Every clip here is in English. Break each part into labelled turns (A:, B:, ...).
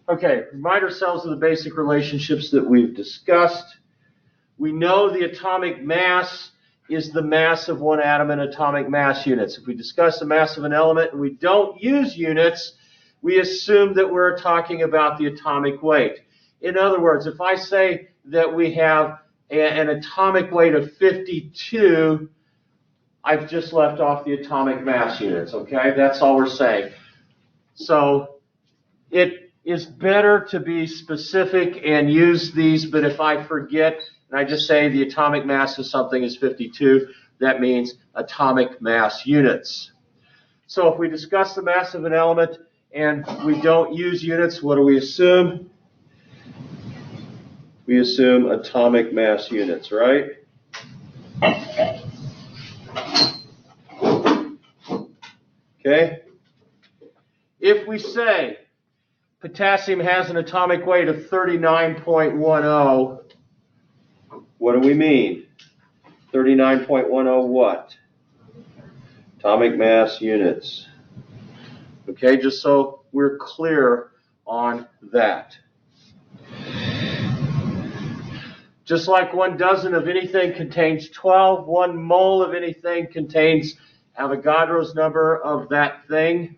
A: Okay, remind ourselves of the basic relationships that we've discussed. We know the atomic mass is the mass of one atom in atomic mass units. If we discuss the mass of an element and we don't use units, we assume that we're talking about the atomic weight. In other words, if I say that we have an atomic weight of 52, I've just left off the atomic mass units, okay? That's all we're saying. So it is better to be specific and use these, but if I forget and I just say the atomic mass of something is 52, that means atomic mass units. So if we discuss the mass of an element and we don't use units, what do we assume? We assume atomic mass units, right? Okay? If we say potassium has an atomic weight of 39.10, what do we mean? 39.10 what? Atomic mass units. Okay, just so we're clear on that. Just like 1 dozen of anything contains 12, 1 mole of anything contains Avogadro's number of that thing.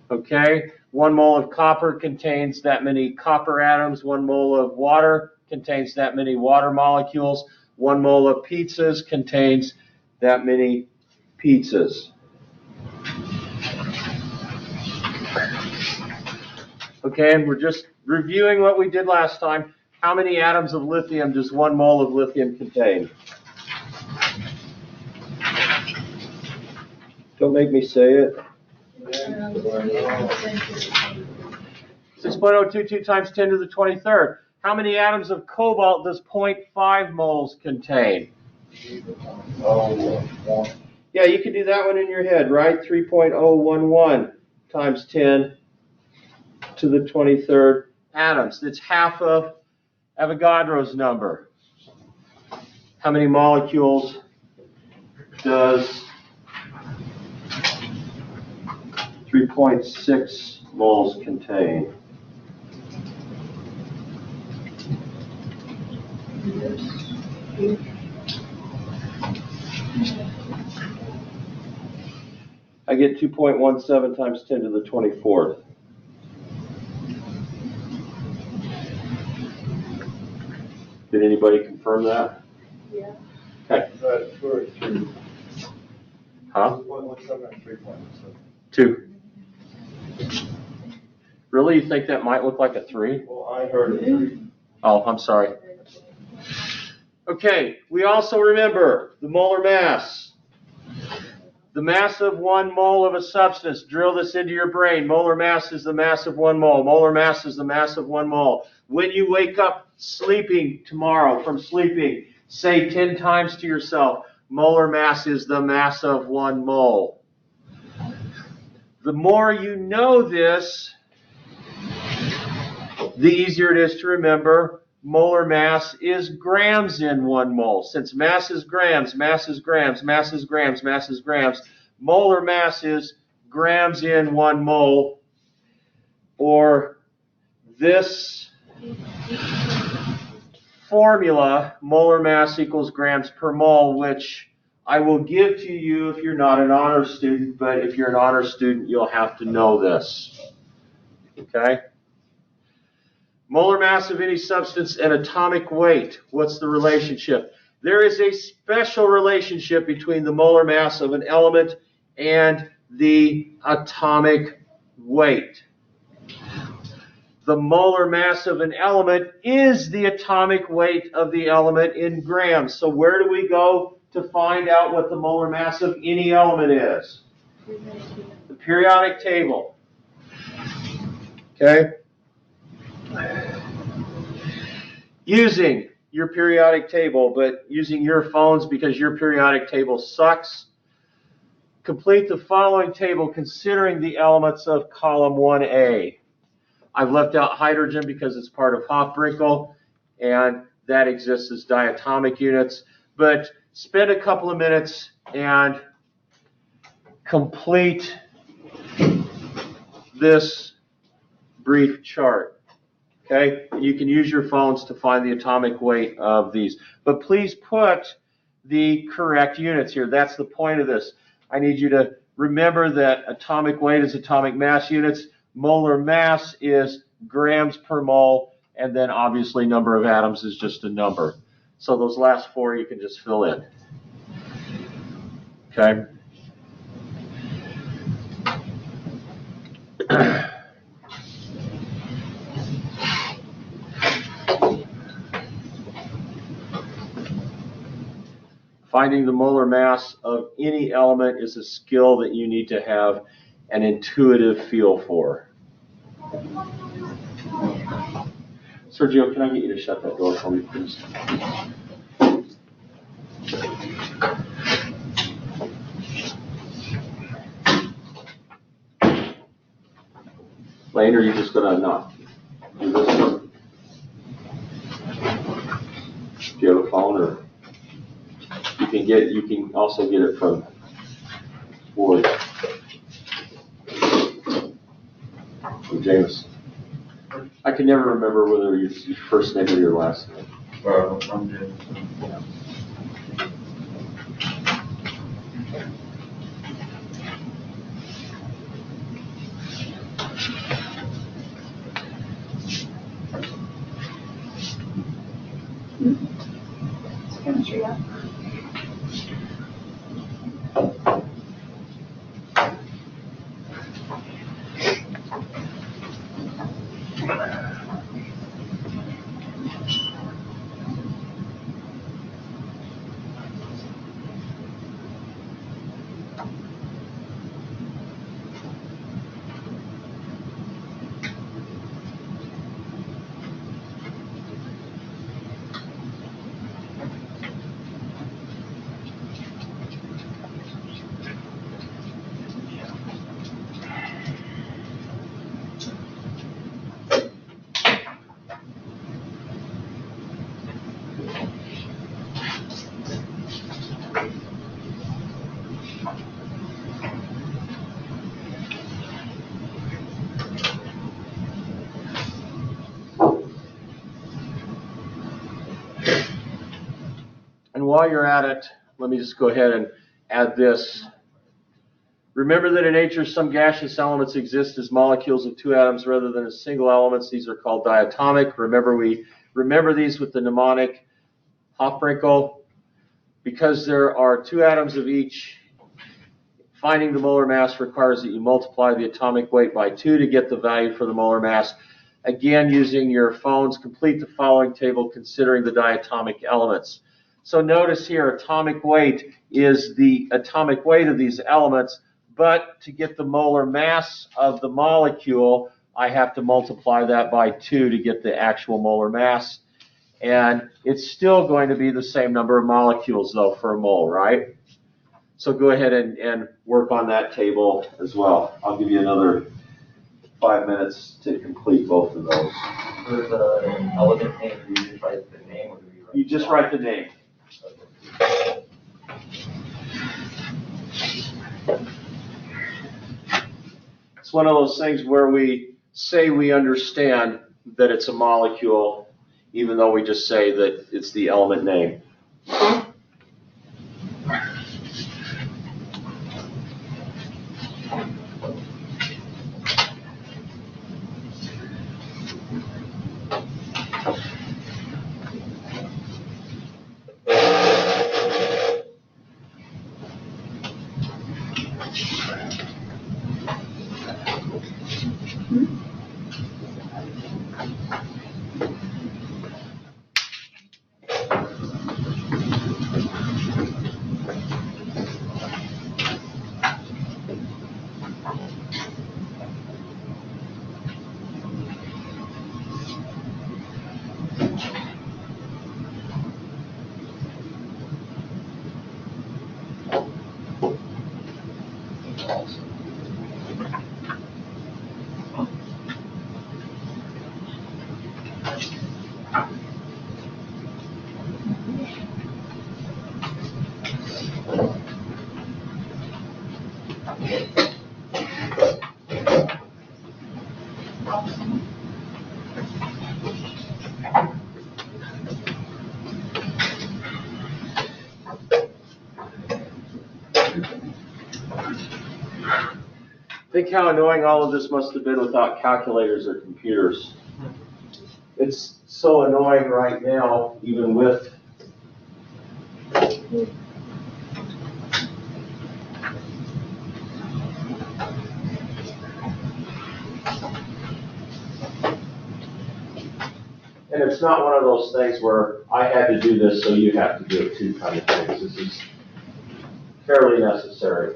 A: Okay, 1 mole of copper contains that many copper atoms. 1 mole of water contains that many water molecules. 1 mole of pizzas contains that many pizzas. Okay, and we're just reviewing what we did last time. How many atoms of lithium does 1 mole of lithium contain? Don't make me say it. 6.022 times 10 to the 23rd. How many atoms of cobalt does 0.5 moles contain? Yeah, you can do that one in your head, right? 3.011 times 10 to the 23rd atoms. It's half of Avogadro's number. How many molecules does 3.6 moles contain? I get 2.17 times 10 to the 24th. Did anybody confirm that?
B: Yeah.
A: Okay.
C: 2 or 3.
A: Huh?
C: 2.17 and 3.17.
A: 2. Really? You think that might look like a 3?
C: Well, I heard 3.
A: Oh, I'm sorry. Okay, we also remember the molar mass. The mass of 1 mole of a substance. Drill this into your brain. Molar mass is the mass of 1 mole. Molar mass is the mass of 1 mole. When you wake up sleeping tomorrow from sleeping, say 10 times to yourself, molar mass is the mass of 1 mole. The more you know this, the easier it is to remember. Molar mass is grams in 1 mole. Since mass is grams, mass is grams, mass is grams, mass is grams, molar mass is grams in 1 mole, or this formula, molar mass equals grams per mole, which I will give to you if you're not an honors student, but if you're an honors student, you'll have to know this. Okay? Molar mass of any substance and atomic weight. What's the relationship? There is a special relationship between the molar mass of an element and the atomic weight. The molar mass of an element is the atomic weight of the element in grams. So where do we go to find out what the molar mass of any element is? The periodic table. Okay? Using your periodic table, but using your phones because your periodic table sucks, complete the following table considering the elements of column 1A. I've left out hydrogen because it's part of Hofbrinkel, and that exists as diatomic units. But spend a couple of minutes and complete this brief chart. Okay, and you can use your phones to find the atomic weight of these. But please put the correct units here. That's the point of this. I need you to remember that atomic weight is atomic mass units, molar mass is grams per mole, and then obviously number of atoms is just a number. So those last four you can just fill in. Okay? Finding the molar mass of any element is a skill that you need to have an intuitive feel for. Sergio, can I get you to shut that door for me, please? Lane, are you just going to not do this one? Do you have a phone, or you can also get it from Ward, from James. I can never remember whether your first name or your last name.
C: I'm James.
B: Chemistry, yeah.
A: And while you're at it, let me just go ahead and add this. Remember that in nature, some gaseous elements exist as molecules of two atoms rather than as single elements. These are called diatomic. Remember these with the mnemonic Hofbrinkel. Because there are two atoms of each, finding the molar mass requires that you multiply the atomic weight by 2 to get the value for the molar mass. Again, using your phones, complete the following table considering the diatomic elements. So notice here, atomic weight is the atomic weight of these elements, but to get the molar mass of the molecule, I have to multiply that by 2 to get the actual molar mass. And it's still going to be the same number of molecules, though, for a mole, right? So go ahead and work on that table as well. I'll give you another 5 minutes to complete both of those.
D: For the element name, do you just write the name, or do you write?
A: You just write the name.
D: Okay.
A: It's one of those things where we say we understand that it's a molecule, even though we just say that it's the element name. Think how annoying all of this must have been without calculators or computers. It's so annoying right now, even with. And it's not one of those things where I had to do this, so you have to do it too kind of things. This is fairly necessary.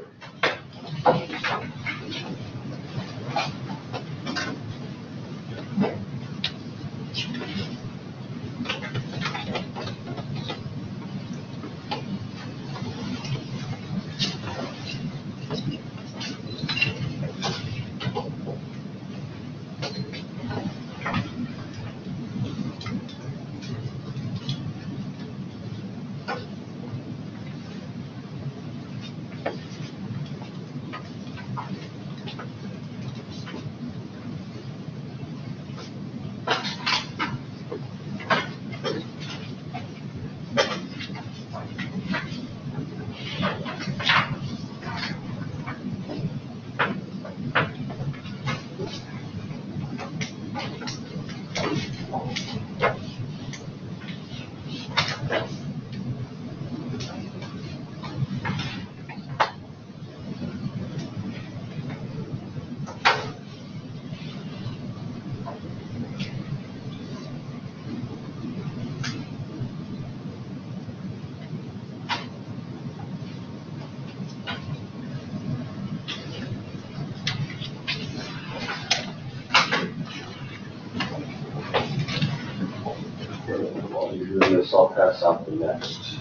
A: While you're doing this, I'll pass out the next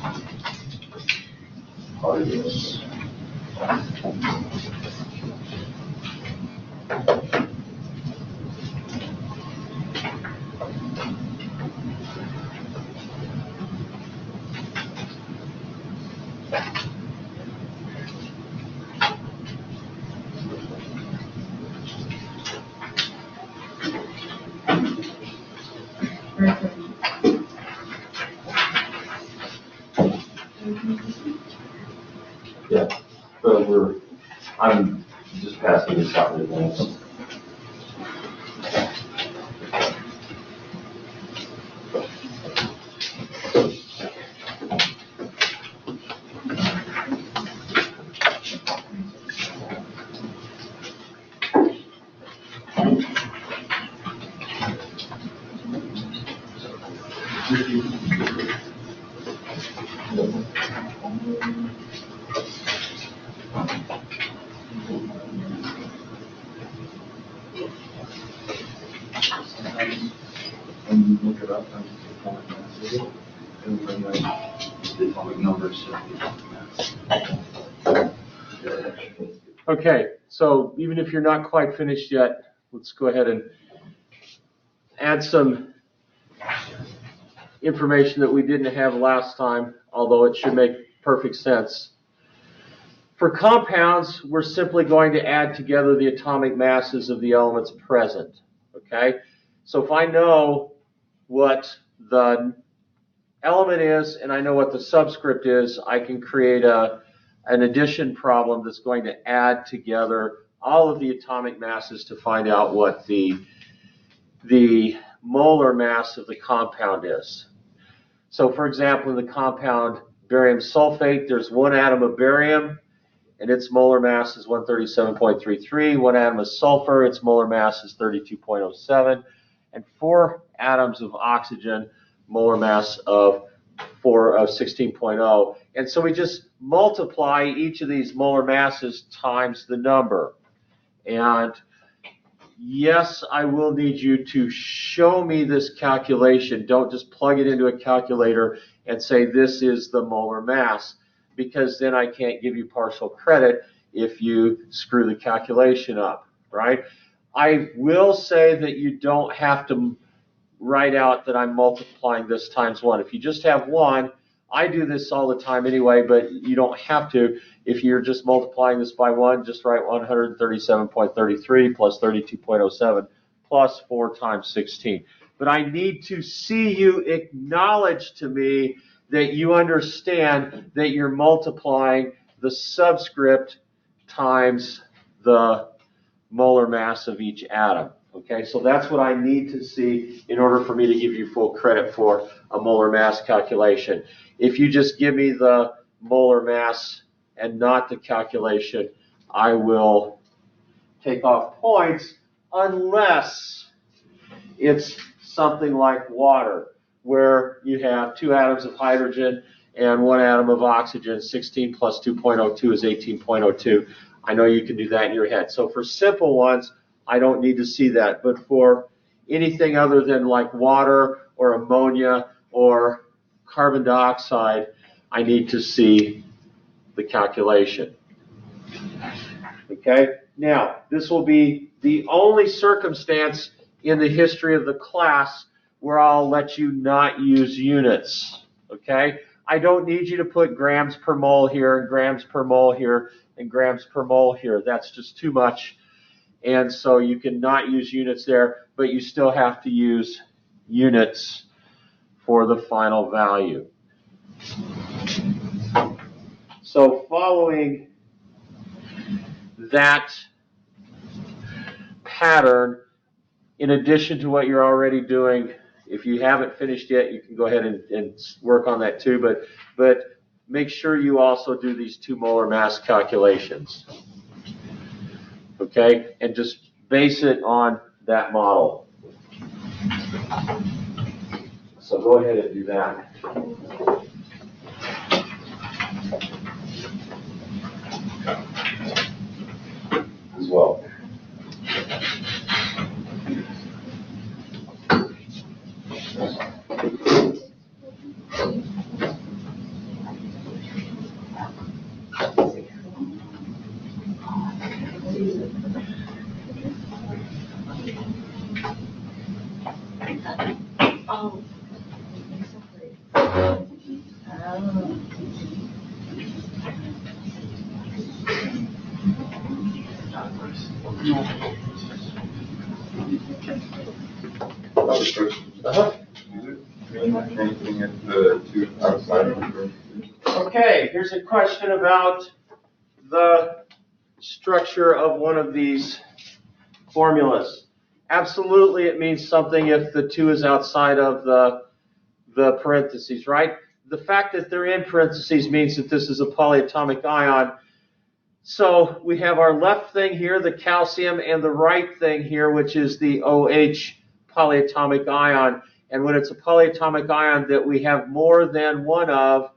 A: part of this. Yeah, but I'm just passing this out in advance.
C: When you look it up, I'm just atomic mass. And when the atomic numbers.
A: Okay, so even if you're not quite finished yet, let's go ahead and add some information that we didn't have last time, although it should make perfect sense. For compounds, we're simply going to add together the atomic masses of the elements present, okay? So if I know what the element is and I know what the subscript is, I can create an addition problem that's going to add together all of the atomic masses to find out what the molar mass of the compound is. So for example, in the compound barium sulfate, there's one atom of barium and its molar mass is 137.33. One atom of sulfur, its molar mass is 32.07. And 4 atoms of oxygen, molar mass of 16.0. And so we just multiply each of these molar masses times the number. And yes, I will need you to show me this calculation. Don't just plug it into a calculator and say this is the molar mass, because then I can't give you partial credit if you screw the calculation up, right? I will say that you don't have to write out that I'm multiplying this times 1. If you just have 1, I do this all the time anyway, but you don't have to. If you're just multiplying this by 1, just write 137.33 plus 32.07 plus 4 times 16. But I need to see you acknowledge to me that you understand that you're multiplying the subscript times the molar mass of each atom. Okay, so that's what I need to see in order for me to give you full credit for a molar mass calculation. If you just give me the molar mass and not the calculation, I will take off points unless it's something like water, where you have 2 atoms of hydrogen and 1 atom of oxygen. 16 plus 2.02 is 18.02. I know you can do that in your head. So for simple ones, I don't need to see that. But for anything other than like water or ammonia or carbon dioxide, I need to see the calculation. Okay? Now, this will be the only circumstance in the history of the class where I'll let you not use units. Okay? I don't need you to put grams per mole here and grams per mole here and grams per mole here. That's just too much. And so you can not use units there, but you still have to use units for the final value. So following that pattern, in addition to what you're already doing, if you haven't finished yet, you can go ahead and work on that too, but make sure you also do these 2 molar mass calculations. Okay, and just base it on that model. So go ahead and do that as well.
B: Oh.
C: Anything at the 2 outside of the parentheses?
A: Okay, here's a question about the structure of one of these formulas. Absolutely, it means something if the 2 is outside of the parentheses, right? The fact that they're in parentheses means that this is a polyatomic ion. So we have our left thing here, the calcium, and the right thing here, which is the OH polyatomic ion. And when it's a polyatomic ion that we have more than one of,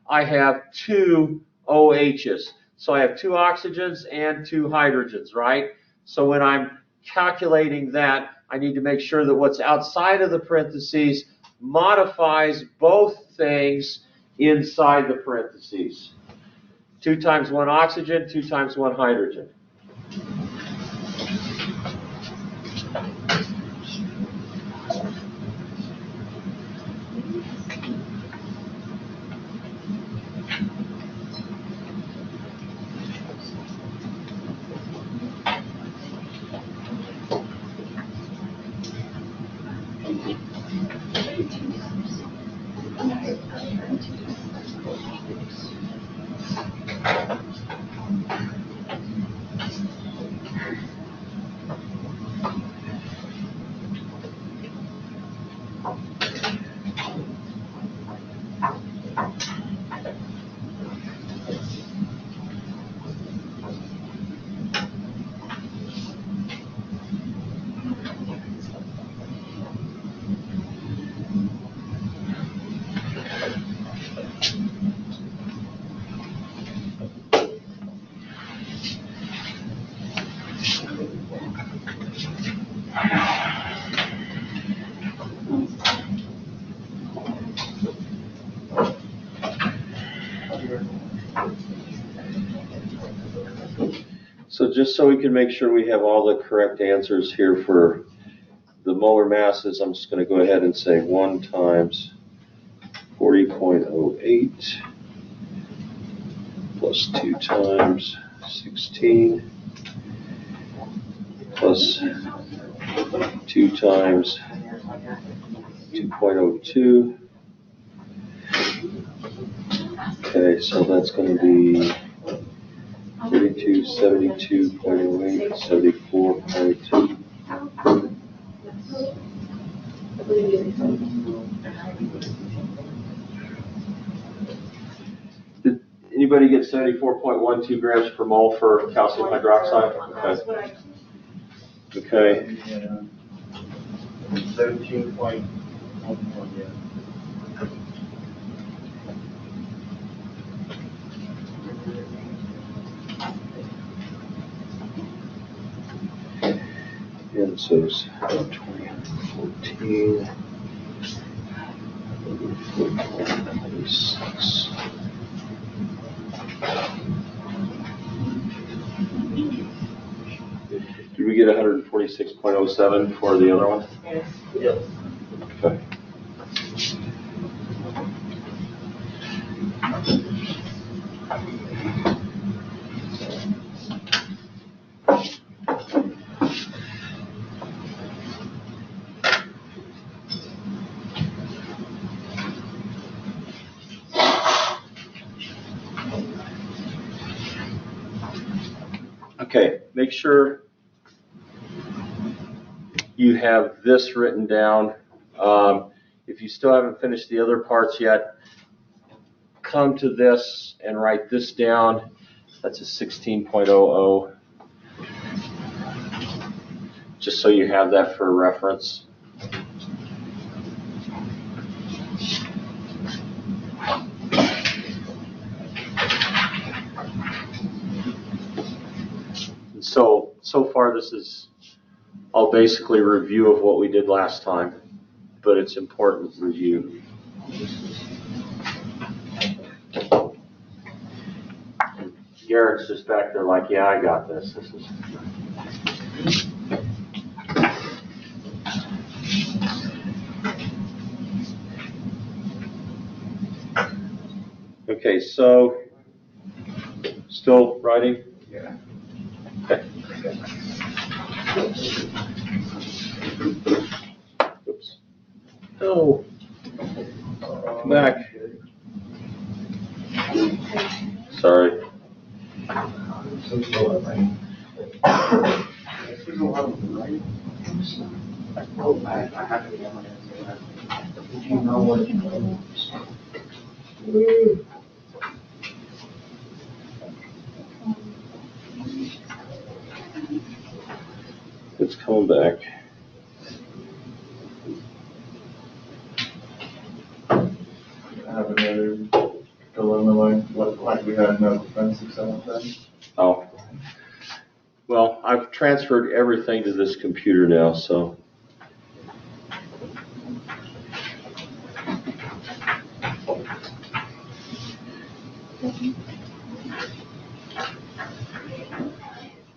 A: I have 2 OHs. So I have 2 oxygens and 2 hydrogens, right? So when I'm calculating that, I need to make sure that what's outside of the parentheses modifies both things inside the parentheses. 2 times 1 oxygen, 2 times 1 hydrogen. So just so we can make sure we have all the correct answers here for the molar masses, I'm just going to go ahead and say 1 times 40.08 plus 2 times 16 plus 2 times 2.02. Okay, so that's going to be 32, 72.08, 74.02. Did anybody get 74.12 grams per mole for calcium hydroxide? Okay.
C: Yeah. 17.11, yeah.
A: And so it's 2014, 46. Did we get 146.07 for the other one?
D: Yes.
A: Okay. Okay, make sure you have this written down. If you still haven't finished the other parts yet, come to this and write this down. That's a 16.00. Just so you have that for reference. So far this is all basically a review of what we did last time, but it's important review. Garrett's just back there like, yeah, I got this. This is. Okay, so still writing?
C: Yeah.
A: Okay. Oops. Oh. Come back. Sorry.
C: So slow, I think. Oh, I have to be on my answer. Did you know what it was?
A: It's coming back.
C: I have another dilemma like we had in the forensic setup then.
A: Oh. Well, I've transferred everything to this computer now, so.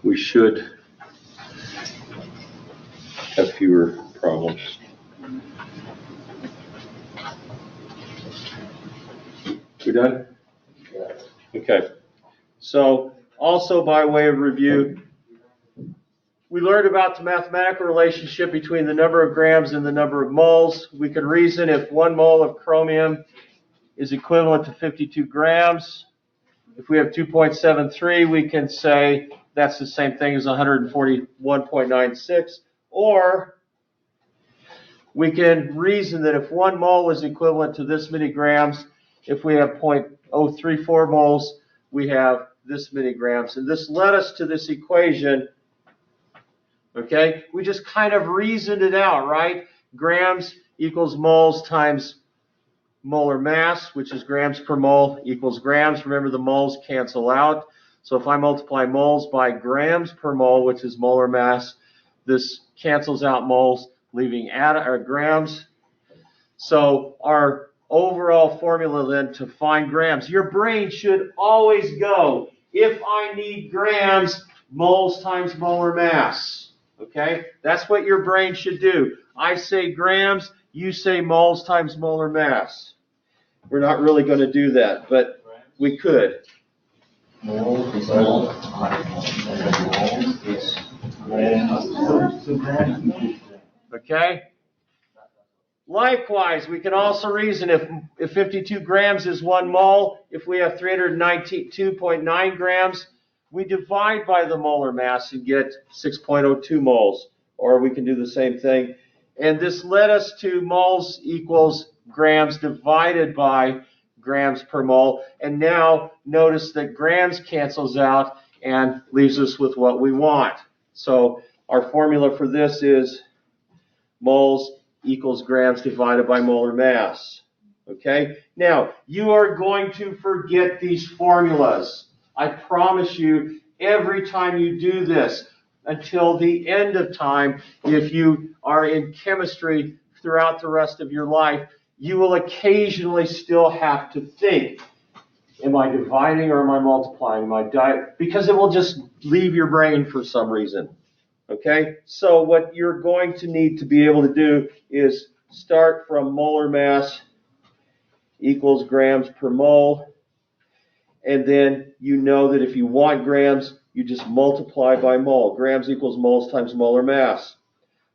A: We should have fewer problems. We done? Okay. So also by way of review, we learned about the mathematical relationship between the number of grams and the number of moles. We can reason if 1 mole of chromium is equivalent to 52 grams. If we have 2.73, we can say that's the same thing as 141.96. Or we can reason that if 1 mole is equivalent to this many grams, if we have 0.034 moles, we have this many grams. And this led us to this equation. Okay, we just kind of reasoned it out, right? Grams equals moles times molar mass, which is grams per mole, equals grams. Remember, the moles cancel out. So if I multiply moles by grams per mole, which is molar mass, this cancels out moles, leaving grams. So our overall formula then to find grams, your brain should always go, if I need grams, moles times molar mass. Okay, that's what your brain should do. I say grams, you say moles times molar mass. We're not really going to do that, but we could.
D: Moles is mole times moles is grams.
A: Okay? Likewise, we can also reason if 52 grams is 1 mole, if we have 392.9 grams, we divide by the molar mass and get 6.02 moles. Or we can do the same thing. And this led us to moles equals grams divided by grams per mole. And now notice that grams cancels out and leaves us with what we want. So our formula for this is moles equals grams divided by molar mass. Okay? Now, you are going to forget these formulas. I promise you, every time you do this, until the end of time, if you are in chemistry throughout the rest of your life, you will occasionally still have to think, am I dividing or am I multiplying? Because it will just leave your brain for some reason. Okay? So what you're going to need to be able to do is start from molar mass equals grams per mole. And then you know that if you want grams, you just multiply by mole. Grams equals moles times molar mass.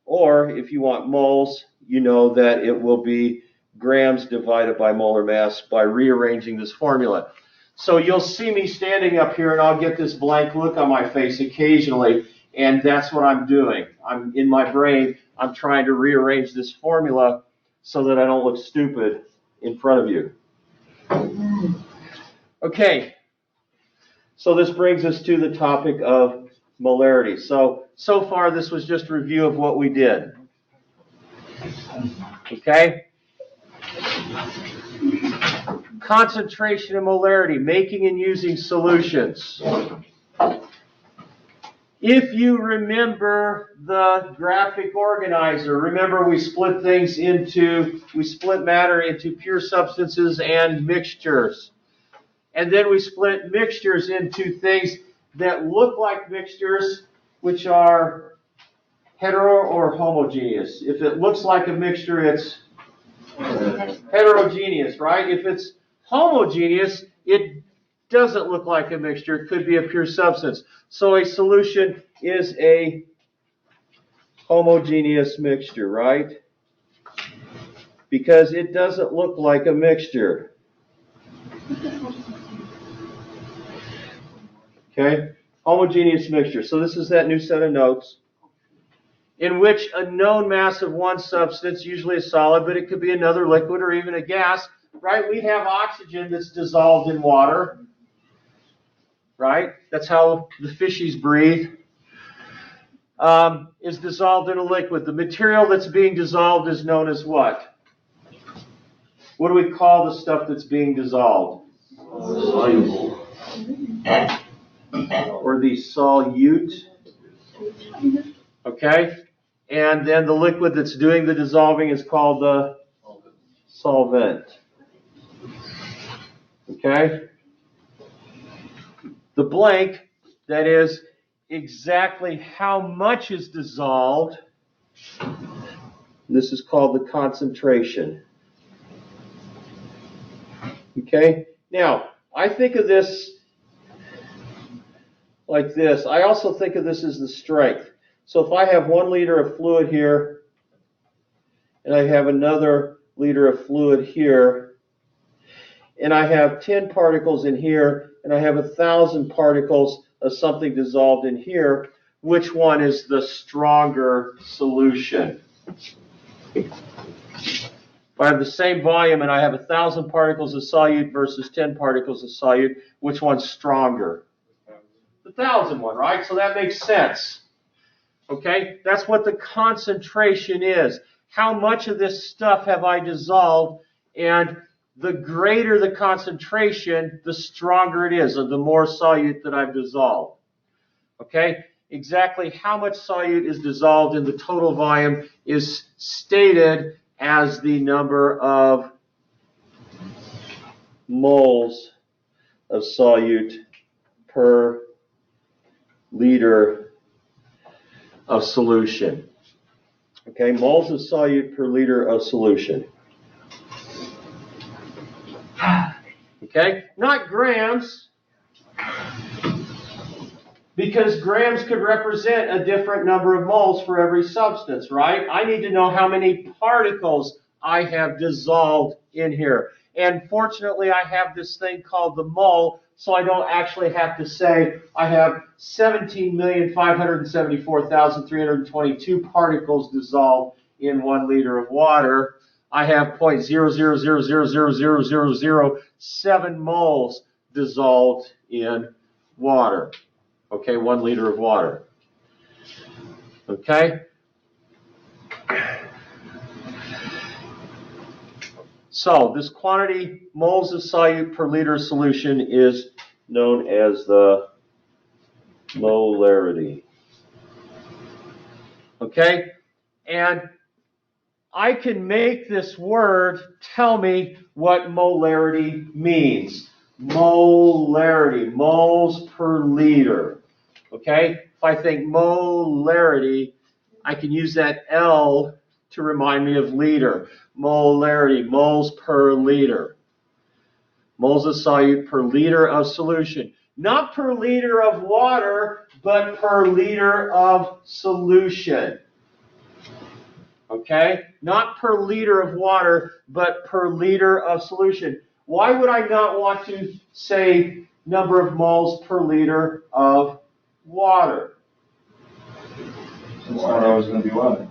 A: Or if you want moles, you know that it will be grams divided by molar mass by rearranging this formula. So you'll see me standing up here and I'll get this blank look on my face occasionally, and that's what I'm doing. I'm in my brain, I'm trying to rearrange this formula so that I don't look stupid in front of you. Okay, so this brings us to the topic of molarity. So far this was just a review of what we did. Okay? Concentration and molarity, making and using solutions. If you remember the graphic organizer, remember we split matter into pure substances and mixtures. And then we split mixtures into things that look like mixtures, which are hetero or homogeneous. If it looks like a mixture, it's heterogeneous, right? If it's homogeneous, it doesn't look like a mixture. It could be a pure substance. So a solution is a homogeneous mixture, right? Because it doesn't look like a mixture. Okay? Homogeneous mixture. So this is that new set of notes in which a known mass of one substance, usually a solid, but it could be another liquid or even a gas, right? We have oxygen that's dissolved in water, right? That's how the fishies breathe. Is dissolved in a liquid. The material that's being dissolved is known as what? What do we call the stuff that's being dissolved?
D: Soluble.
A: Or the solute. Okay? And then the liquid that's doing the dissolving is called the solvent. Okay? The blank, that is exactly how much is dissolved, this is called the concentration. Okay? Now, I think of this like this. I also think of this as the strength. So if I have 1 liter of fluid here, and I have another liter of fluid here, and I have 10 particles in here, and I have 1,000 particles of something dissolved in here, which one is the stronger solution? If I have the same volume and I have 1,000 particles of solute versus 10 particles of solute, which one's stronger? The 1,000 one, right? So that makes sense. Okay? That's what the concentration is. How much of this stuff have I dissolved? And the greater the concentration, the stronger it is, or the more solute that I've dissolved. Okay? Exactly how much solute is dissolved in the total volume is stated as the number of moles of solute per liter of solution. Okay, moles of solute per liter of solution. Okay, not grams, because grams could represent a different number of moles for every substance, right? I need to know how many particles I have dissolved in here. And fortunately, I have this thing called the mole, so I don't actually have to say I have 17,574,322 particles dissolved in 1 liter of water. I have 0.000000007 moles dissolved in water. Okay, 1 liter of water. Okay? So this quantity, moles of solute per liter of solution, is known as the molarity. Okay? And I can make this word tell me what molarity means. Molarity, moles per liter. Okay? If I think molarity, I can use that L to remind me of liter. Molarity, moles per liter. Moles of solute per liter of solution. Not per liter of water, but per liter of solution. Okay? Not per liter of water, but per liter of solution. Why would I not want to say number of moles per liter of water?
C: It's not always going to be water.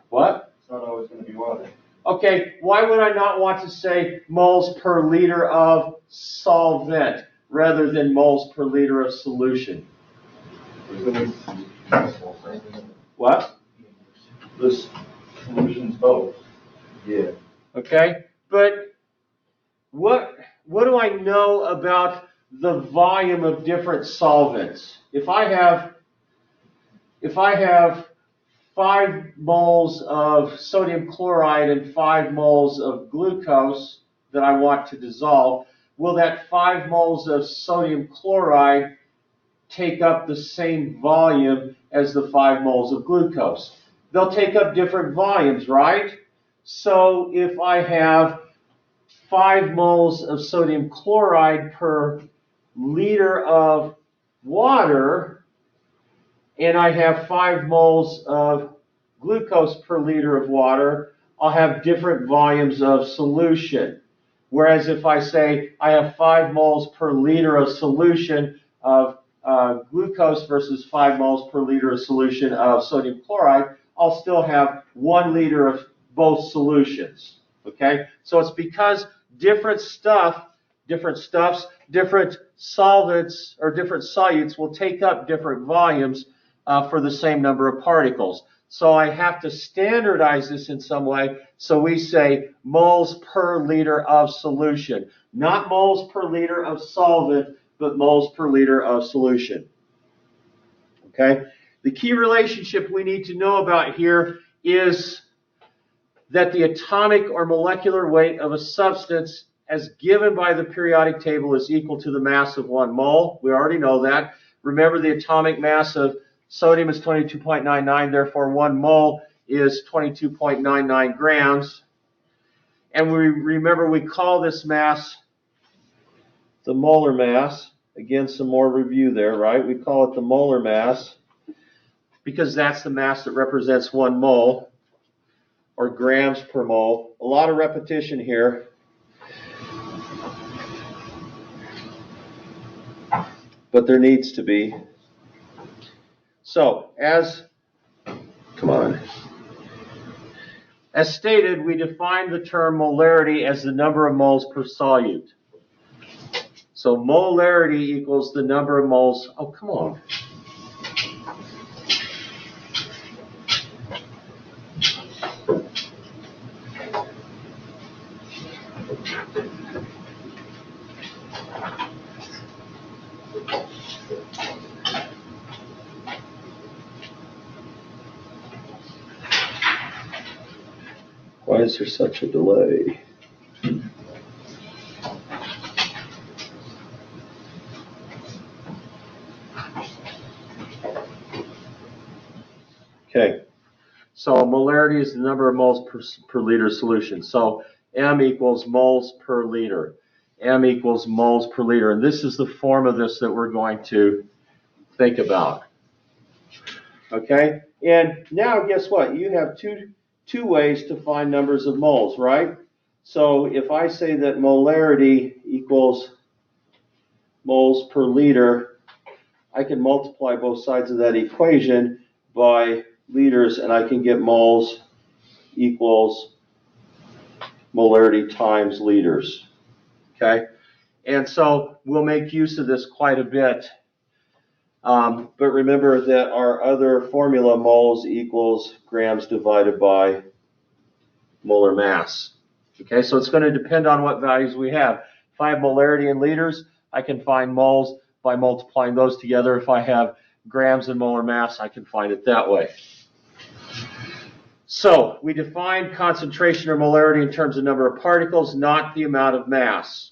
A: What?
C: It's not always going to be water.
A: Okay, why would I not want to say moles per liter of solvent rather than moles per liter of solution? What?
C: This solution's both.
D: Yeah.
A: Okay, but what do I know about the volume of different solvents? If I have 5 moles of sodium chloride and 5 moles of glucose that I want to dissolve, will that 5 moles of sodium chloride take up the same volume as the 5 moles of glucose? They'll take up different volumes, right? So if I have 5 moles of sodium chloride per liter of water, and I have 5 moles of glucose per liter of water, I'll have different volumes of solution. Whereas if I say I have 5 moles per liter of solution of glucose versus 5 moles per liter of solution of sodium chloride, I'll still have 1 liter of both solutions. Okay? So it's because different stuffs, different solvents, or different solutes will take up different volumes for the same number of particles. So I have to standardize this in some way. So we say moles per liter of solution. Not moles per liter of solvent, but moles per liter of solution. Okay? The key relationship we need to know about here is that the atomic or molecular weight of a substance as given by the periodic table is equal to the mass of 1 mole. We already know that. Remember, the atomic mass of sodium is 22.99, therefore 1 mole is 22.99 grams. And we call this mass the molar mass. Again, some more review there, right? We call it the molar mass because that's the mass that represents 1 mole, or grams per mole. A lot of repetition here. But there needs to be. So, as stated, we define the term molarity as the number of moles per solute. So molarity equals the number of moles. Oh, come on. Why is there such a delay? Okay, so molarity is the number of moles per liter solution. So M equals moles per liter. M equals moles per liter. And this is the form of this that we're going to think about. Okay? And now guess what? You have two ways to find numbers of moles, right? So if I say that molarity equals moles per liter, I can multiply both sides of that equation by liters, and I can get moles equals molarity times liters. Okay? And so we'll make use of this quite a bit. But remember that our other formula, moles equals grams divided by molar mass. Okay, so it's going to depend on what values we have. If I have molarity in liters, I can find moles by multiplying those together. If I have grams in molar mass, I can find it that way. So we define concentration or molarity in terms of number of particles, not the amount of mass.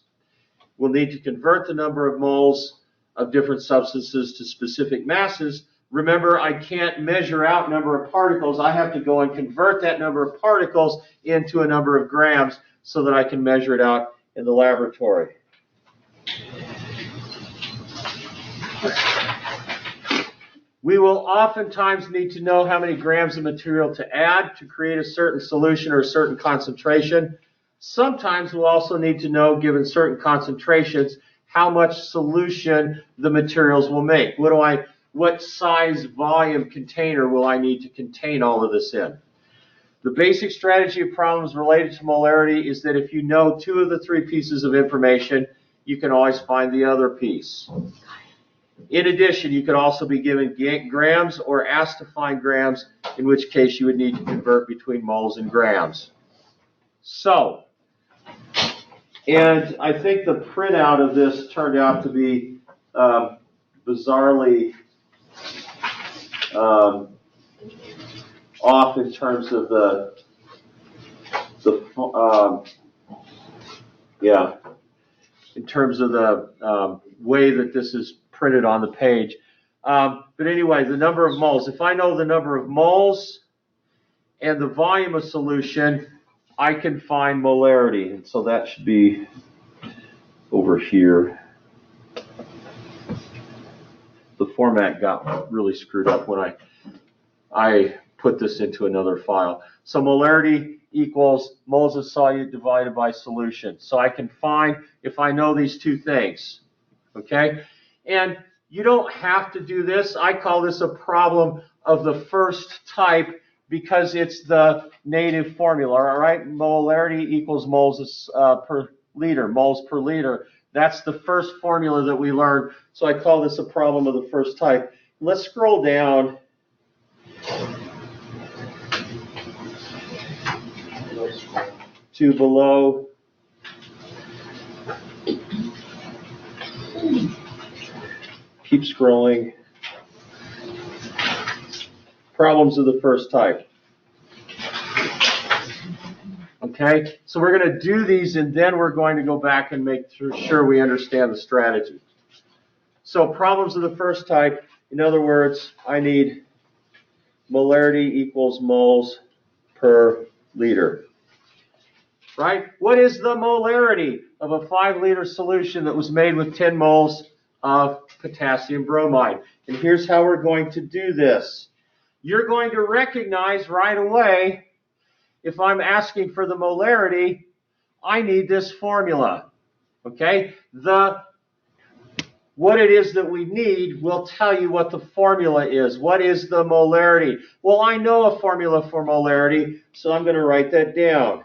A: We'll need to convert the number of moles of different substances to specific masses. Remember, I can't measure out number of particles. I have to go and convert that number of particles into a number of grams so that I can measure it out in the laboratory. We will oftentimes need to know how many grams of material to add to create a certain solution or a certain concentration. Sometimes we'll also need to know, given certain concentrations, how much solution the materials will make. What size volume container will I need to contain all of this in? The basic strategy of problems related to molarity is that if you know two of the three pieces of information, you can always find the other piece. In addition, you could also be given grams or asked to find grams, in which case you would need to convert between moles and grams. So, and I think the printout of this turned out to be bizarrely off in terms of in terms of the way that this is printed on the page. But anyway, the number of moles. If I know the number of moles and the volume of solution, I can find molarity. And so that should be over here. The format got really screwed up when I put this into another file. So molarity equals moles of solute divided by solution. So I can find if I know these two things. Okay? And you don't have to do this. I call this a problem of the first type because it's the native formula. All right? Molarity equals moles per liter, moles per liter. That's the first formula that we learned. So I call this a problem of the first type. Let's scroll down. To below keep scrolling. Problems of the first type. Okay, so we're going to do these and then we're going to go back and make sure we understand the strategy. So problems of the first type, in other words, I need molarity equals moles per liter. Right? What is the molarity of a 5-liter solution that was made with 10 moles of potassium bromide? And here's how we're going to do this. You're going to recognize right away, if I'm asking for the molarity, I need this formula. Okay? What it is that we need will tell you what the formula is. What is the molarity? Well, I know a formula for molarity, so I'm going to write that down.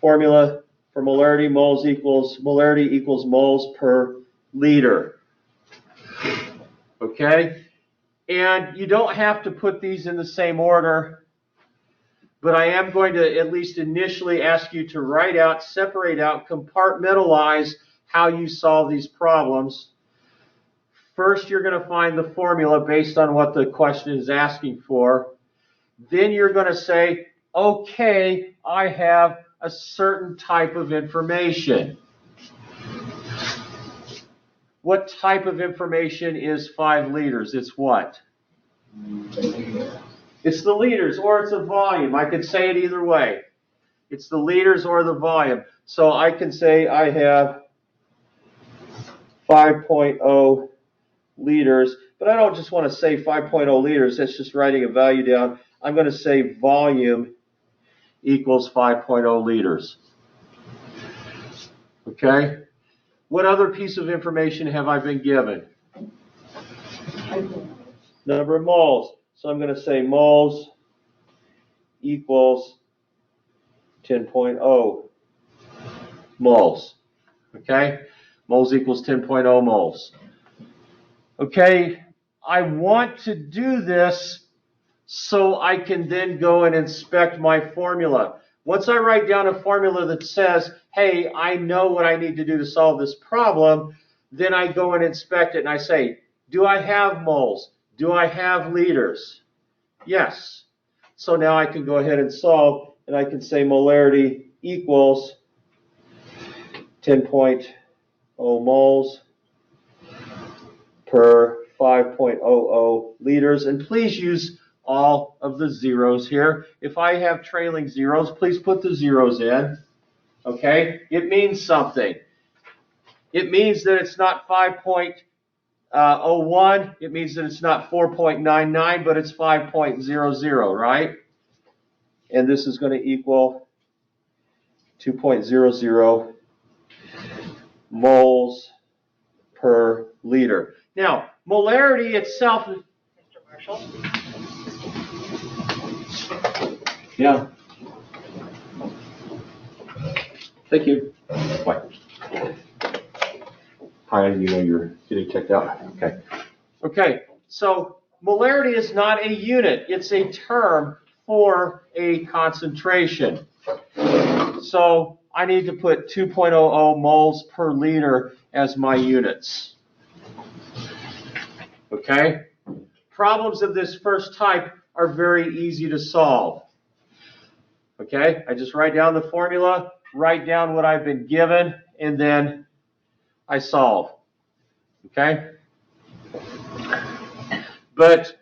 A: Formula for molarity, molarity equals moles per liter. Okay? And you don't have to put these in the same order, but I am going to at least initially ask you to write out, separate out, compartmentalize how you solve these problems. First, you're going to find the formula based on what the question is asking for. Then you're going to say, okay, I have a certain type of information. What type of information is 5 liters? It's what? It's the liters, or it's a volume. I could say it either way. It's the liters or the volume. So I can say I have 5.0 liters, but I don't just want to say 5.0 liters. That's just writing a value down. I'm going to say volume equals 5.0 liters. Okay? What other piece of information have I been given? Number of moles. So I'm going to say moles equals 10.0 moles. Okay? Moles equals 10.0 moles. Okay, I want to do this so I can then go and inspect my formula. Once I write down a formula that says, hey, I know what I need to do to solve this problem, then I go and inspect it and I say, do I have moles? Do I have liters? Yes. So now I can go ahead and solve, and I can say molarity equals 10.0 moles per 5.00 liters. And please use all of the zeros here. If I have trailing zeros, please put the zeros in. Okay? It means something. It means that it's not 5.01. It means that it's not 4.99, but it's 5.00, right? And this is going to equal 2.00 moles per liter. Now, molarity itself. Mr. Marshall? Yeah. Thank you. Bye. Hi, you know you're getting checked out. Okay. Okay, so molarity is not a unit. It's a term for a concentration. So I need to put 2.00 moles per liter as my units. Okay? Problems of this first type are very easy to solve. Okay? I just write down the formula, write down what I've been given, and then I solve. Okay? But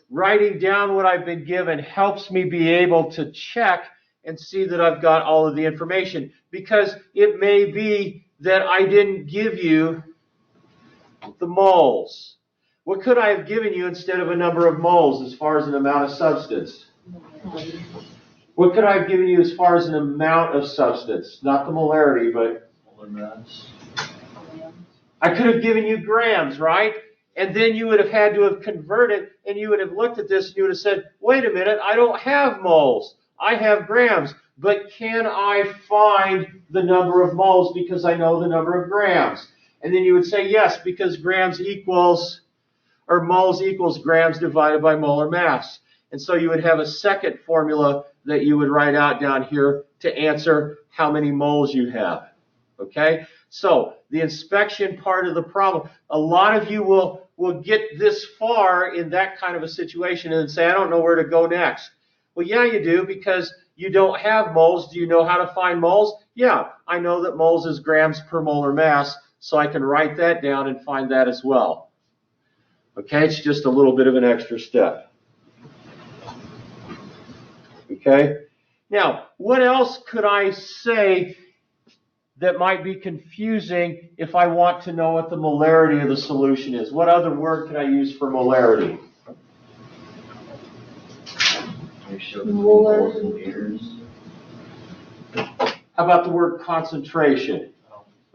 A: writing down what I've been given helps me be able to check and see that I've got all of the information, because it may be that I didn't give you the moles. What could I have given you instead of a number of moles as far as an amount of substance? What could I have given you as far as an amount of substance? Not the molarity, but
C: Molar mass.
A: I could have given you grams, right? And then you would have had to have converted, and you would have looked at this and you would have said, wait a minute, I don't have moles. I have grams. But can I find the number of moles because I know the number of grams? And then you would say yes, because grams equals, or moles equals grams divided by molar mass. And so you would have a second formula that you would write out down here to answer how many moles you have. Okay? So the inspection part of the problem, a lot of you will get this far in that kind of a situation and say, I don't know where to go next. Well, yeah, you do, because you don't have moles. Do you know how to find moles? Yeah, I know that moles is grams per molar mass, so I can write that down and find that as well. Okay, it's just a little bit of an extra step. Okay, now, what else could I say that might be confusing if I want to know what the molarity of the solution is? What other word can I use for molarity?
D: Ratio between moles and liters.
A: How about the word concentration?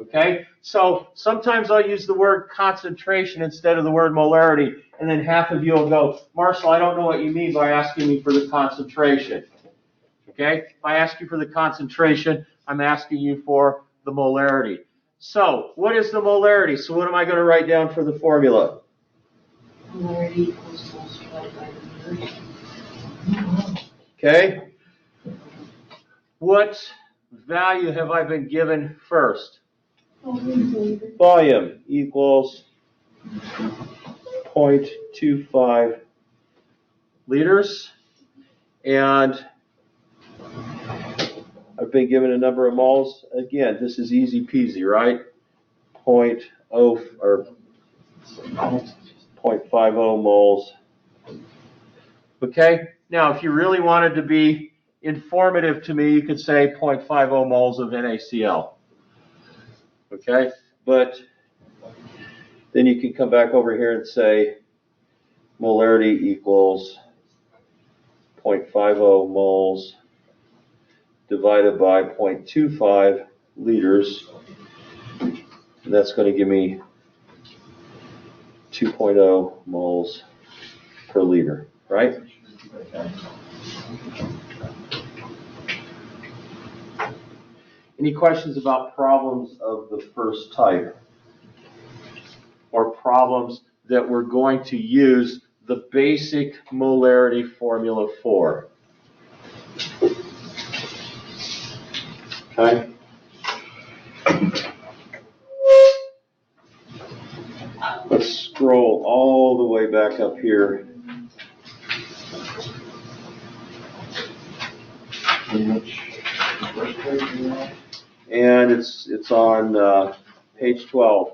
A: Okay, so sometimes I'll use the word concentration instead of the word molarity, and then half of you will go, Marshall, I don't know what you mean by asking me for the concentration. Okay, if I ask you for the concentration, I'm asking you for the molarity. So, what is the molarity? So what am I going to write down for the formula?
B: Molarity equals moles divided by the liter.
A: Okay, what value have I been given first? Volume equals 0.25 liters, and I've been given a number of moles. Again, this is easy peasy, right? 0.50 moles. Okay, now if you really wanted to be informative to me, you could say 0.50 moles of NaCl. Okay, but then you can come back over here and say molarity equals 0.50 moles divided by 0.25 liters. And that's going to give me 2.0 moles per liter, right? Any questions about problems of the first type? Or problems that we're going to use the basic molarity formula for? Okay? Let's scroll all the way back up here. And it's on page 12.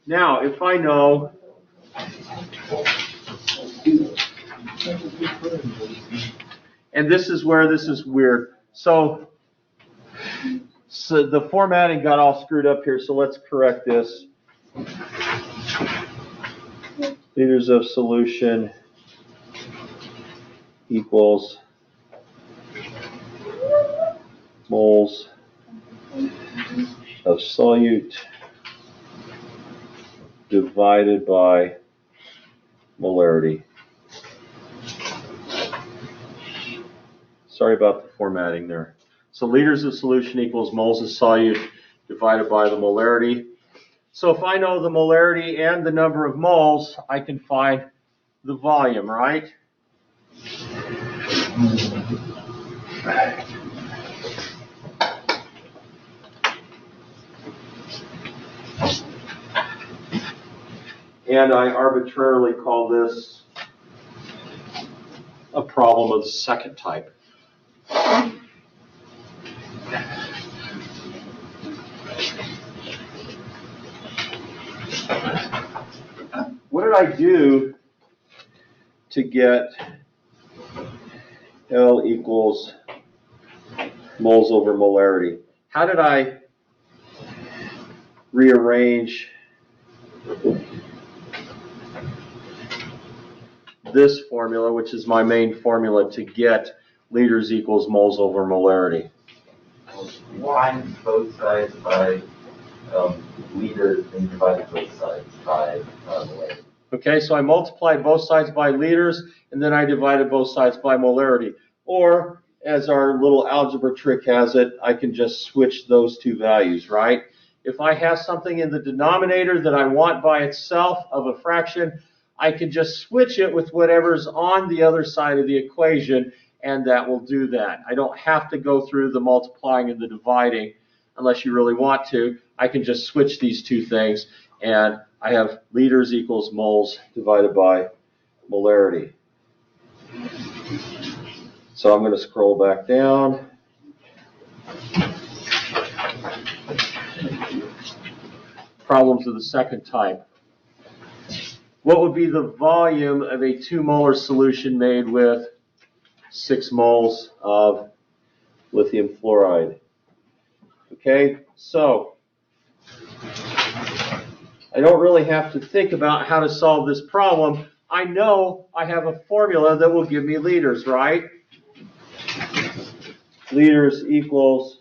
A: Now, if I know and this is where this is weird. So the formatting got all screwed up here, so let's correct this. Liters of solution equals moles of solute divided by molarity. Sorry about the formatting there. So liters of solution equals moles of solute divided by the molarity. So if I know the molarity and the number of moles, I can find the volume, right? And I arbitrarily call this a problem of the second type. What did I do to get L equals moles over molarity? How did I rearrange this formula, which is my main formula to get liters equals moles over molarity?
D: Combine both sides by liters and divide both sides by molarity.
A: Okay, so I multiplied both sides by liters, and then I divided both sides by molarity. Or, as our little algebra trick has it, I can just switch those two values, right? If I have something in the denominator that I want by itself of a fraction, I can just switch it with whatever's on the other side of the equation, and that will do that. I don't have to go through the multiplying and the dividing unless you really want to. I can just switch these two things, and I have liters equals moles divided by molarity. So I'm going to scroll back down. Problems of the second type. What would be the volume of a 2 molar solution made with 6 moles of lithium fluoride? Okay, so I don't really have to think about how to solve this problem. I know I have a formula that will give me liters, right? Liters equals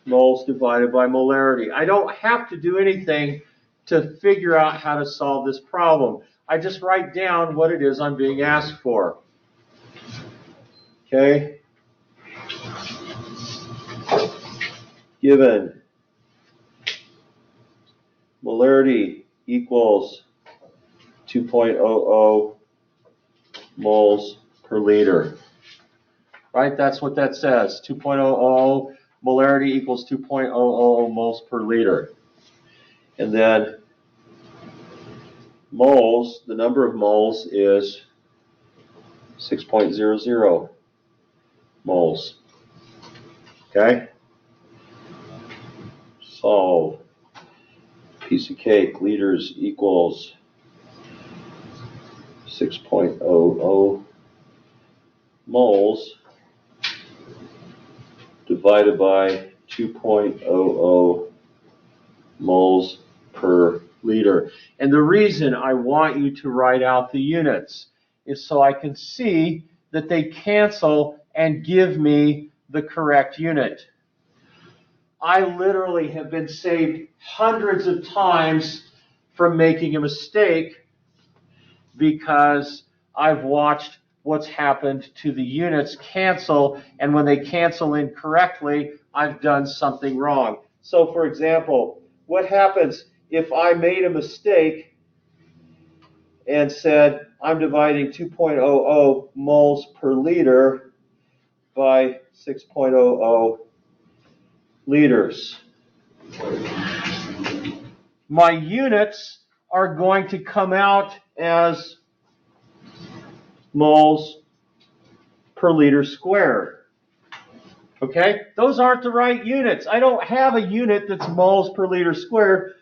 A: moles divided by molarity. I don't have to do anything to figure out how to solve this problem. I just write down what it is I'm being asked for. Okay? Given molarity equals 2.00 moles per liter. Right? That's what that says. 2.00 molarity equals 2.00 moles per liter. And then moles, the number of moles is 6.00 moles. Okay? Solve. Piece of cake, liters equals 6.00 moles divided by 2.00 moles per liter. And the reason I want you to write out the units is so I can see that they cancel and give me the correct unit. I literally have been saved hundreds of times from making a mistake because I've watched what's happened to the units cancel, and when they cancel incorrectly, I've done something wrong. So for example, what happens if I made a mistake and said I'm dividing 2.00 moles per liter by 6.00 liters? My units are going to come out as moles per liter squared. Okay? Those aren't the right units. I don't have a unit that's moles per liter squared,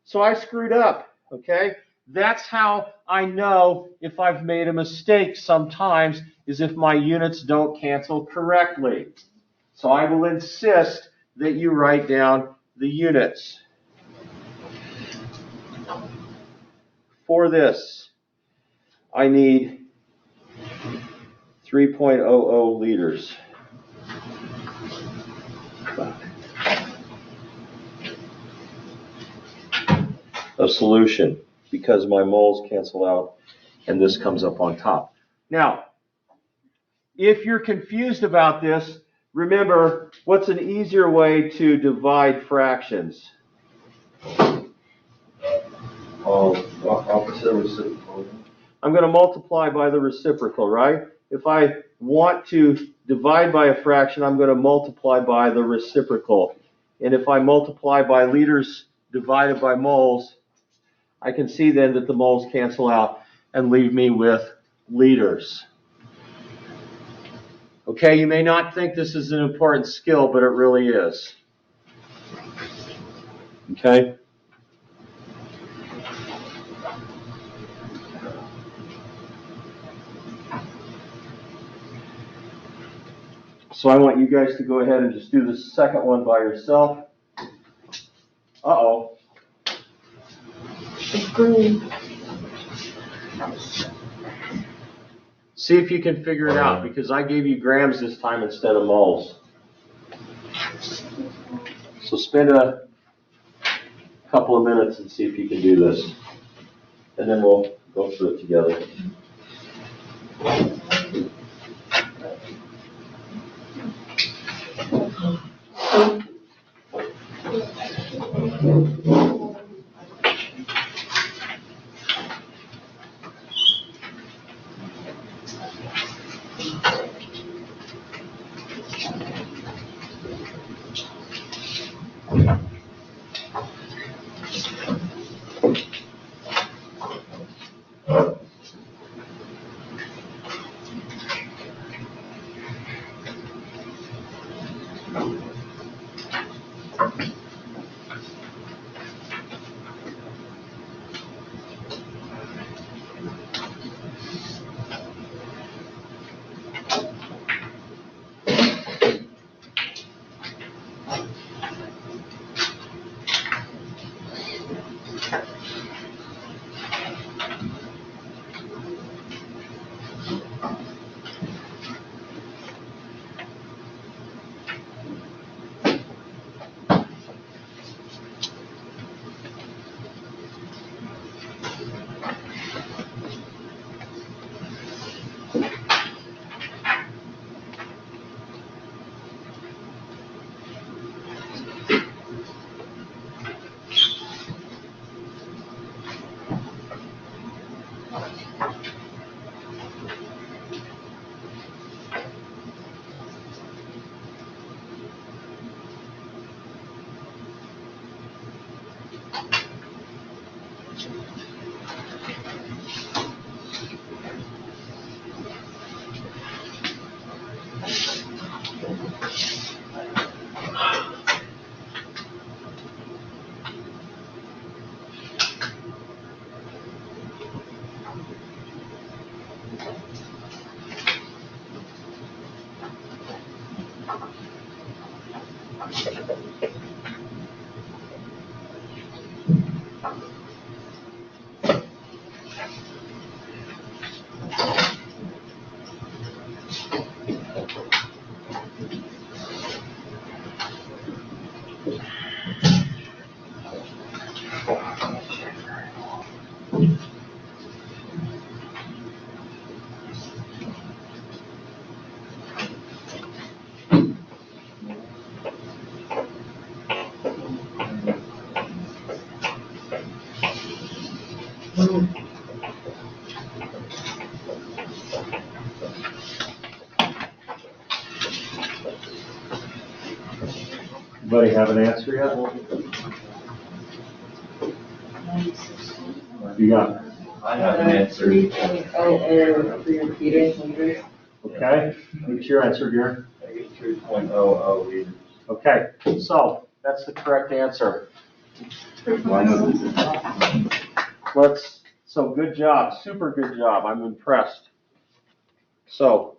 A: so I screwed up. Okay? That's how I know if I've made a mistake sometimes, is if my units don't cancel correctly. So I will insist that you write down the units. For this, I need 3.00 liters of solution because my moles cancel out and this comes up on top. Now, if you're confused about this, remember, what's an easier way to divide fractions?
C: Opposite reciprocal.
A: I'm going to multiply by the reciprocal, right? If I want to divide by a fraction, I'm going to multiply by the reciprocal. And if I multiply by liters divided by moles, I can see then that the moles cancel out and leave me with liters. Okay, you may not think this is an important skill, but it really is. Okay? So I want you guys to go ahead and just do the second one by yourself. Uh-oh.
B: It's green.
A: See if you can figure it out, because I gave you grams this time instead of moles. So spend a couple of minutes and see if you can do this. And then we'll go through it together. Anybody have an answer yet? You got,
D: I have an answer.
B: 3.00 for your Peters liters.
A: okay? What's your answer, Garen?
D: I get 3.00 liters.
A: Okay, so that's the correct answer. So good job, super good job, I'm impressed. So,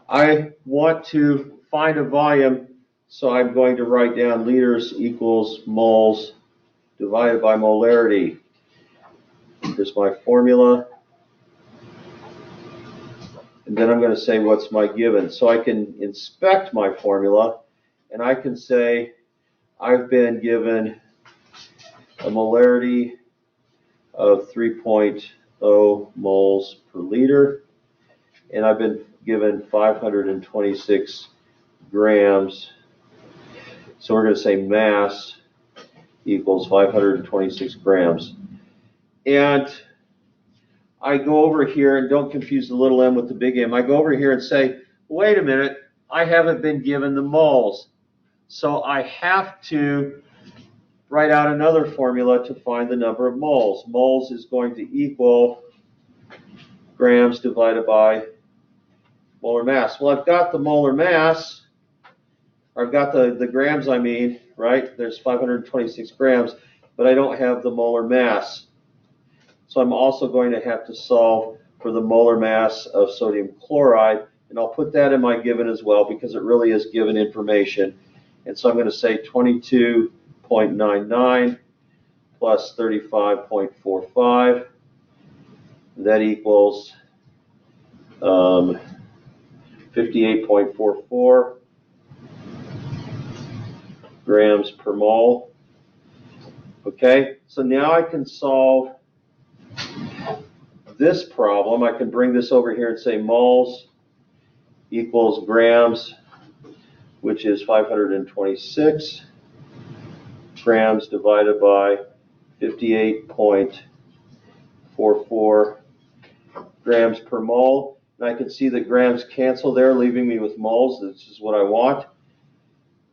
A: I want to find a volume, so I'm going to write down liters equals moles divided by molarity. Here's my formula. And then I'm going to say what's my given. So I can inspect my formula, and I can say I've been given a molarity of 3.0 moles per liter, and I've been given 526 grams. So we're going to say mass equals 526 grams. And I go over here, and don't confuse the little m with the big M. I go over here and say, wait a minute, I haven't been given the moles. So I have to write out another formula to find the number of moles. Moles is going to equal grams divided by molar mass. Well, I've got the molar mass, or I've got the grams, I mean, right? There's 526 grams, but I don't have the molar mass. So I'm also going to have to solve for the molar mass of sodium chloride, and I'll put that in my given as well because it really is given information. And so I'm going to say 22.99 plus 35.45. That equals 58.44 grams per mole. Okay, so now I can solve this problem. I can bring this over here and say moles equals grams, which is 526 grams divided by 58.44 grams per mole. And I can see that grams cancel there, leaving me with moles. This is what I want.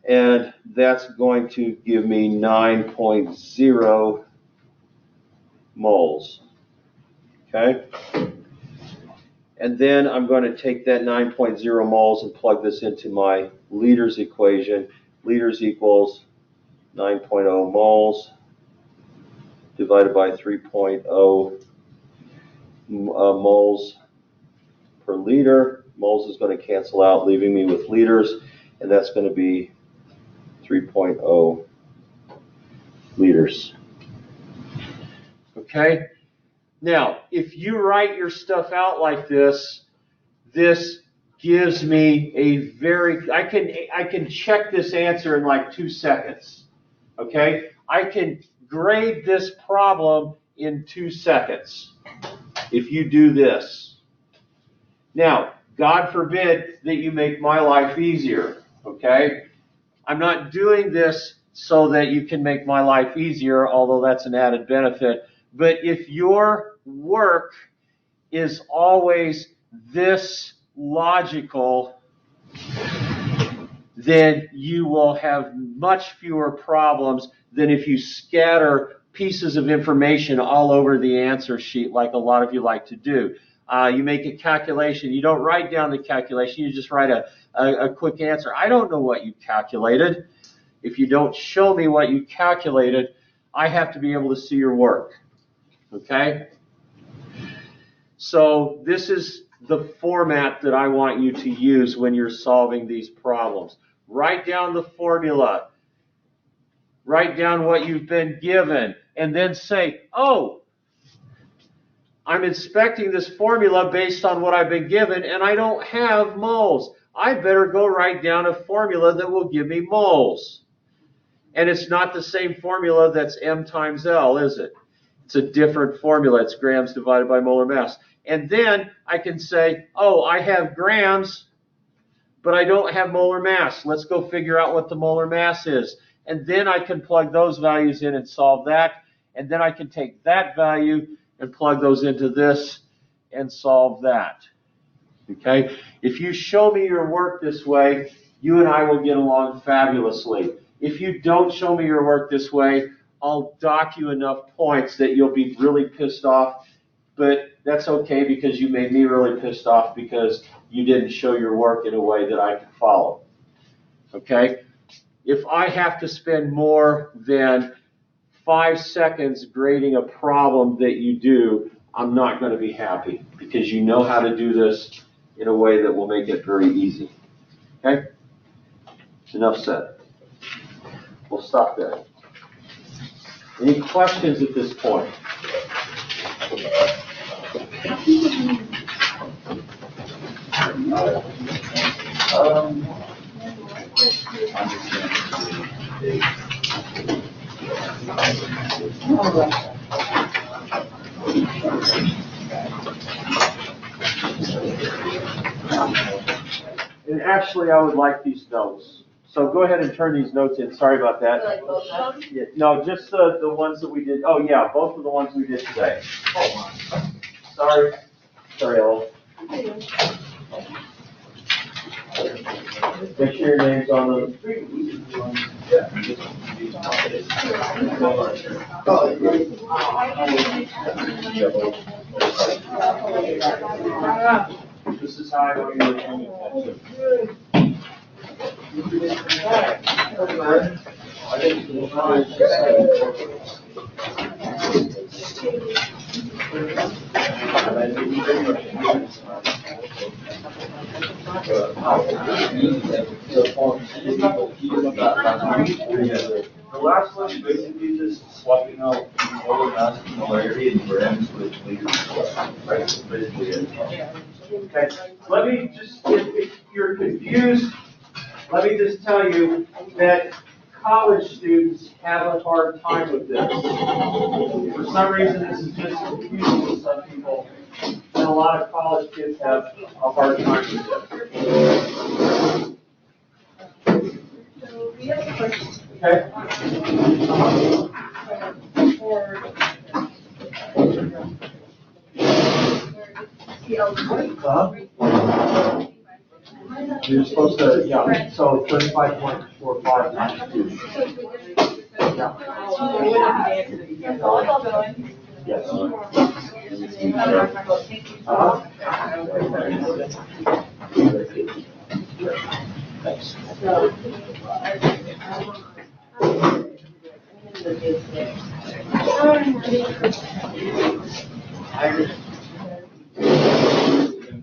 A: And that's going to give me 9.0 moles. Okay? And then I'm going to take that 9.0 moles and plug this into my liters equation. Liters equals 9.0 moles divided by 3.0 moles per liter. Moles is going to cancel out, leaving me with liters, and that's going to be 3.0 liters. Okay? Now, if you write your stuff out like this, this gives me a I can check this answer in like 2 seconds. Okay? I can grade this problem in 2 seconds if you do this. Now, God forbid that you make my life easier. Okay? I'm not doing this so that you can make my life easier, although that's an added benefit. But if your work is always this logical, then you will have much fewer problems than if you scatter pieces of information all over the answer sheet like a lot of you like to do. You make a calculation. You don't write down the calculation. You just write a quick answer. I don't know what you calculated. If you don't show me what you calculated, I have to be able to see your work. Okay? So this is the format that I want you to use when you're solving these problems. Write down the formula. Write down what you've been given. And then say, oh, I'm inspecting this formula based on what I've been given, and I don't have moles. I better go write down a formula that will give me moles. And it's not the same formula that's M times L, is it? It's a different formula. It's grams divided by molar mass. And then I can say, oh, I have grams, but I don't have molar mass. Let's go figure out what the molar mass is. And then I can plug those values in and solve that. and then I can take that value and plug those into this and solve that. Okay? If you show me your work this way, you and I will get along fabulously. If you don't show me your work this way, I'll dock you enough points that you'll be really pissed off, but that's okay because you made me really pissed off because you didn't show your work in a way that I could follow. Okay? If I have to spend more than 5 seconds grading a problem that you do, I'm not going to be happy because you know how to do this in a way that will make it very easy. Okay? Enough said. We'll stop there. Any questions at this point? And actually, I would like these notes. So go ahead and turn these notes in. Sorry about that.
B: Like both of them?
A: Yeah, no, just the ones that we did. Oh, yeah, both of the ones we did today. Sorry. Sorry, Ellen. Make sure your name's on the. This is how I want you to attention.
C: The last one is basically just swapping out all the mass similarity and grams with leaders. Right, that's basically it.
A: Okay, let me just, if you're confused, let me just tell you that college students have a hard time with this. For some reason, this is just confusing to some people, and a lot of college kids have a hard time with this.
B: So we have a question
A: Okay? You're supposed to, yeah, so 35.45 times 2. Yes. Thanks.
B: I